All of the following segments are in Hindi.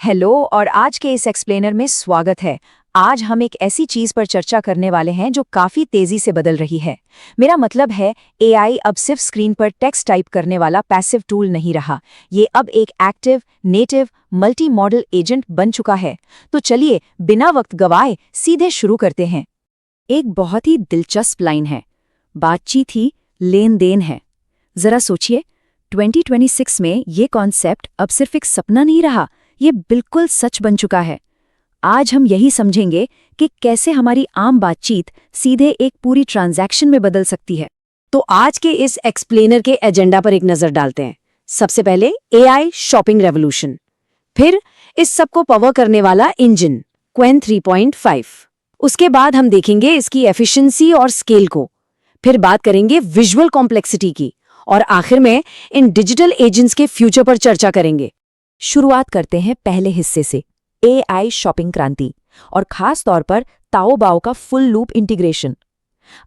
हेलो और आज के इस एक्सप्लेनर में स्वागत है। आज हम एक ऐसी चीज पर चर्चा करने वाले हैं जो काफी तेजी से बदल रही है। मेरा मतलब है एआई अब सिर्फ स्क्रीन पर टेक्स्ट टाइप करने वाला पैसिव टूल नहीं रहा। ये अब एक active, native, multi modal agent बन चुका है। तो चलिए बिना वक्त गवाए सीधे शुरू करते हैं। एक बहुत ही दिलचस्प लाइन है, बातचीत ही लेन देन है। जरा सोचिए, 2026 में ये कॉन्सेप्ट अब सिर्फ एक सपना नहीं रहा, ये बिल्कुल सच बन चुका है। आज हम यही समझेंगे कि कैसे हमारी आम बातचीत सीधे एक पूरी ट्रांजैक्शन में बदल सकती है। तो आज के इस एक्सप्लेनर के एजेंडा पर एक नजर डालते हैं। सबसे पहले एआई शॉपिंग रेवोल्यूशन, फिर इस सब को पावर करने वाला इंजन क्वेन 3.5। उसके बाद हम देखेंगे इसकी एफिशिएंसी और स्केल को, फिर बात करेंगे विजुअल कॉम्प्लेक्सिटी की, और आखिर में इन डिजिटल एजेंट्स के फ्यूचर पर चर्चा करेंगे। शुरुआत करते हैं पहले हिस्से से, एआई शॉपिंग क्रांति, और खास तौर पर ताओबाओ का फुल लूप इंटीग्रेशन।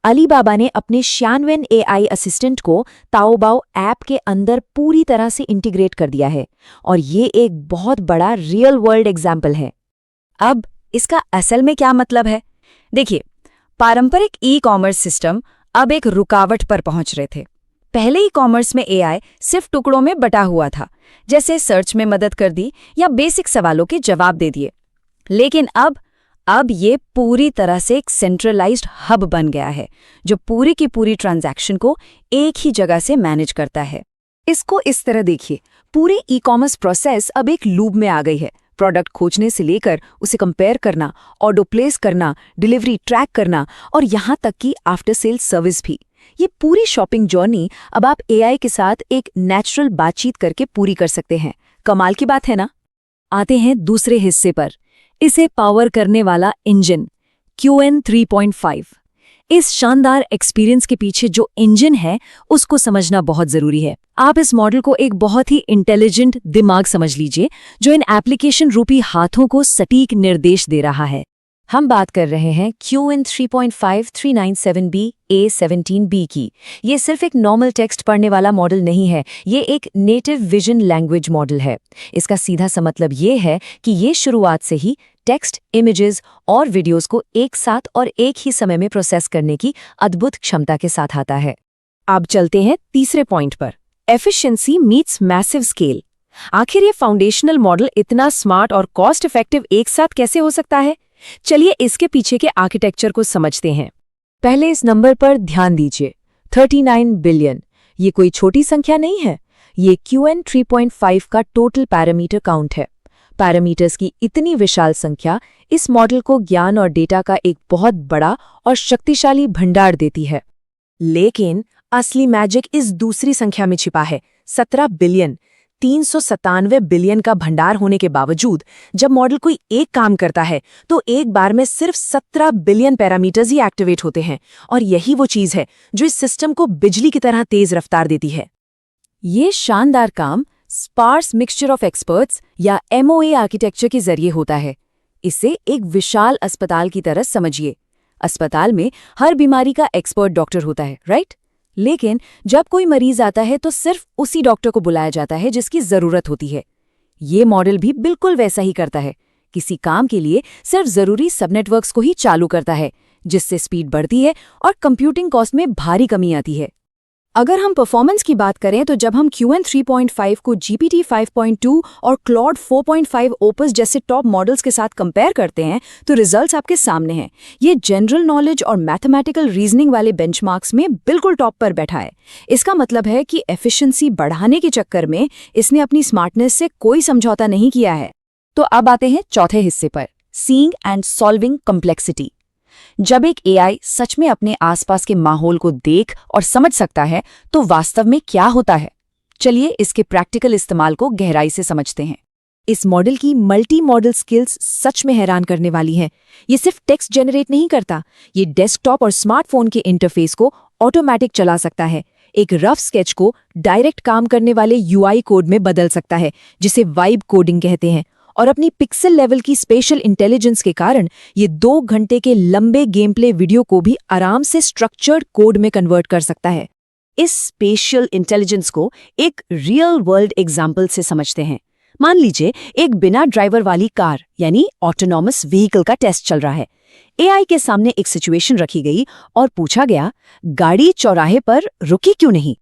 अलीबाबा ने अपने शानवेन एआई असिस्टेंट को ताओबाओ ऐप के अंदर पूरी तरह से इंटीग्रेट कर दिया है, और ये एक बहुत बड़ा रियल वर्ल्ड एग्जाम्पल है। अब इसका असल में क्या मतलब है? देखिए, पारंपरिक ई कॉमर्स सिस्टम अब एक रुकावट पर पहुंच रहे थे। पहले ई कॉमर्स में एआई सिर्फ टुकड़ों में बटा हुआ था, जैसे सर्च में मदद कर दी या बेसिक सवालों के जवाब दे दिए। लेकिन अब ये पूरी तरह से एक सेंट्रलाइज्ड हब बन गया है, जो पूरी की पूरी ट्रांजैक्शन को एक ही जगह से मैनेज करता है। इसको इस तरह देखिए, पूरी ई कॉमर्स प्रोसेस अब एक लूप में आ गई है। प्रोडक्ट खोजने से लेकर उसे कंपेयर करना, ऑर्डर प्लेस करना, डिलीवरी ट्रैक करना, और यहाँ तक कि आफ्टर सेल सर्विस भी। ये पूरी शॉपिंग जर्नी अब आप एआई के साथ एक नेचुरल बातचीत करके पूरी कर सकते हैं। कमाल की बात है ना? आते हैं दूसरे हिस्से पर, इसे पावर करने वाला इंजन क्यूएन 3.5। इस शानदार एक्सपीरियंस के पीछे जो इंजन है उसको समझना बहुत जरूरी है। आप इस मॉडल को एक बहुत ही इंटेलिजेंट दिमाग समझ लीजिए, जो इन एप्लीकेशन रूपी हाथों को सटीक निर्देश दे रहा है। हम बात कर रहे हैं क्यूएन 3.5 397B A17B की। ये सिर्फ एक नॉर्मल टेक्स्ट पढ़ने वाला मॉडल नहीं है, ये एक नेटिव विजन लैंग्वेज मॉडल है। इसका सीधा सा मतलब ये है कि ये शुरुआत से ही टेक्स्ट, इमेजेस और वीडियोस को एक साथ और एक ही समय में प्रोसेस करने की अद्भुत क्षमता के साथ आता है। अब चलते हैं तीसरे पॉइंट पर, एफिशिएंसी मीट्स मैसिव स्केल। आखिर ये फाउंडेशनल मॉडल इतना स्मार्ट और कॉस्ट इफेक्टिव एक साथ कैसे हो सकता है? चलिए इसके पीछे के आर्किटेक्चर को समझते हैं। पहले इस नंबर पर ध्यान दीजिए, 39 बिलियन। ये कोई छोटी संख्या नहीं है, ये क्यूएन 3.5 का टोटल पैरामीटर काउंट है। पैरामीटर्स की इतनी विशाल संख्या इस मॉडल को ज्ञान और डेटा का एक बहुत बड़ा और शक्तिशाली भंडार देती है। लेकिन असली मैजिक इस दूसरी संख्या में छिपा है, 17 बिलियन। 397 बिलियन का भंडार होने के बावजूद जब मॉडल कोई एक काम करता है तो एक बार में सिर्फ 17 बिलियन पैरामीटर्स ही एक्टिवेट होते हैं, और यही वो चीज है जो इस सिस्टम को बिजली की तरह तेज रफ्तार देती है। ये शानदार काम स्पार्स मिक्सचर ऑफ एक्सपर्ट्स या एमओए आर्किटेक्चर के जरिए होता है। इसे एक विशाल अस्पताल की तरह समझिए। अस्पताल में हर बीमारी का एक्सपर्ट डॉक्टर होता है, राइट? लेकिन जब कोई मरीज आता है तो सिर्फ उसी डॉक्टर को बुलाया जाता है जिसकी जरूरत होती है। ये मॉडल भी बिल्कुल वैसा ही करता है। किसी काम के लिए सिर्फ जरूरी सबनेटवर्क्स को ही चालू करता है, जिससे स्पीड बढ़ती है और कंप्यूटिंग कॉस्ट में भारी कमी आती है। अगर हम परफॉर्मेंस की बात करें तो जब हम क्यूएन 3.5 को जीपीटी 5.2 और क्लॉड 4.5 ओपस जैसे टॉप मॉडल्स के साथ कंपेयर करते हैं तो रिजल्ट्स आपके सामने हैं। ये जनरल नॉलेज और मैथमेटिकल रीजनिंग वाले बेंचमार्क्स में बिल्कुल टॉप पर बैठा है। इसका मतलब है कि एफिशिएंसी बढ़ाने के चक्कर में इसने अपनी स्मार्टनेस से कोई समझौता नहीं किया है। तो अब आते हैं चौथे हिस्से पर, सीइंग एंड सॉल्विंग कॉम्प्लेक्सिटी। जब एक एआई सच में अपने आसपास के माहौल को देख और समझ सकता है तो वास्तव में क्या होता है? चलिए इसके प्रैक्टिकल इस्तेमाल को गहराई से समझते हैं। इस मॉडल की मल्टी मॉडल स्किल्स सच में हैरान करने वाली हैं। ये सिर्फ टेक्स्ट जनरेट नहीं करता, ये डेस्कटॉप और स्मार्टफोन के इंटरफेस को ऑटोमेटिक चला सकता है। एक रफ स्केच को डायरेक्ट काम करने वाले यूआई कोड में बदल सकता है, जिसे वाइब कोडिंग कहते हैं। और अपनी पिक्सल लेवल की स्पेशल इंटेलिजेंस के कारण ये 2 घंटे के लंबे गेम प्ले वीडियो को भी आराम से स्ट्रक्चर्ड कोड में कन्वर्ट कर सकता है। इस स्पेशल इंटेलिजेंस को एक रियल वर्ल्ड एग्जाम्पल से समझते हैं। मान लीजिए एक बिना ड्राइवर वाली कार यानी ऑटोनॉमस व्हीकल का टेस्ट चल रहा है। एआई के सामने एक सिचुएशन रखी गई और पूछा गया, गाड़ी चौराहे पर रुकी क्यों नहीं?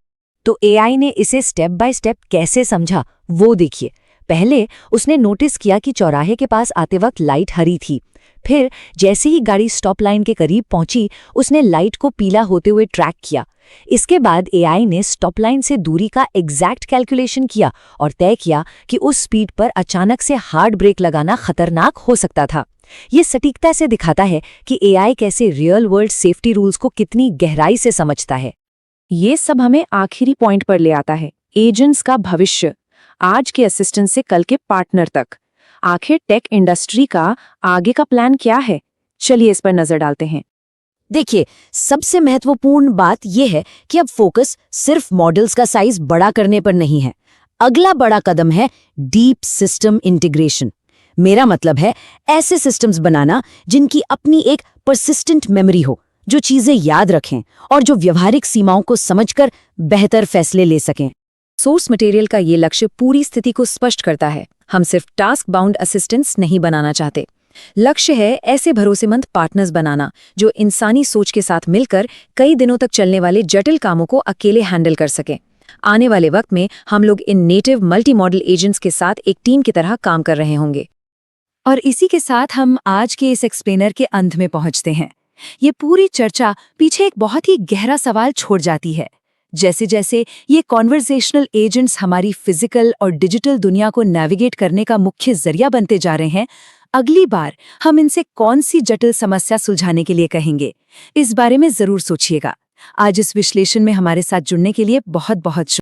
तो एआई ने इसे स्टेप बाय स्टेप कैसे समझा वो देखिए। पहले उसने नोटिस किया कि चौराहे के पास आते वक्त लाइट हरी थी। फिर जैसे ही गाड़ी स्टॉप लाइन के करीब पहुंची, उसने लाइट को पीला होते हुए ट्रैक किया। इसके बाद एआई ने स्टॉप लाइन से दूरी का एग्जैक्ट कैलकुलेशन किया और तय किया कि उस स्पीड पर अचानक से हार्ड ब्रेक लगाना खतरनाक हो सकता था। ये सटीकता से दिखाता है कि एआई कैसे रियल वर्ल्ड सेफ्टी रूल्स को कितनी गहराई से समझता है। ये सब हमें आखिरी पॉइंट पर ले आता है, एजेंट्स का भविष्य, आज के असिस्टेंट से कल के पार्टनर तक। आखिर टेक इंडस्ट्री का आगे का प्लान क्या है? चलिए इस पर नजर डालते हैं। देखिए, सबसे महत्वपूर्ण बात यह है कि अब फोकस सिर्फ मॉडल्स का साइज बड़ा करने पर नहीं है। अगला बड़ा कदम है डीप सिस्टम इंटीग्रेशन। मेरा मतलब है ऐसे सिस्टम्स बनाना जिनकी अपनी एक परसिस्टेंट मेमोरी हो, जो चीजें याद रखें और जो व्यवहारिक सीमाओं को समझकर बेहतर फैसले ले सकें। सोर्स मटेरियल का ये लक्ष्य पूरी स्थिति को स्पष्ट करता है। हम सिर्फ टास्क बाउंड असिस्टेंट्स नहीं बनाना चाहते। लक्ष्य है ऐसे भरोसेमंद पार्टनर्स बनाना जो इंसानी सोच के साथ मिलकर कई दिनों तक चलने वाले जटिल कामों को अकेले हैंडल कर सकें। आने वाले वक्त में हम लोग in native multi modal agents के साथ एक टीम की तरह काम कर रहे होंगे। और इसी के साथ हम आज के इस एक्सप्लेनर के अंत में पहुंचते हैं। ये पूरी चर्चा पीछे एक बहुत ही गहरा सवाल छोड़ जाती है। जैसे जैसे ये कॉन्वर्सेशनल एजेंट्स हमारी फिजिकल और डिजिटल दुनिया को नेविगेट करने का मुख्य जरिया बनते जा रहे हैं, अगली बार हम इनसे कौन सी जटिल समस्या सुलझाने के लिए कहेंगे, इस बारे में जरूर सोचिएगा। आज इस विश्लेषण में हमारे साथ जुड़ने के लिए बहुत बहुत शुक्रिया।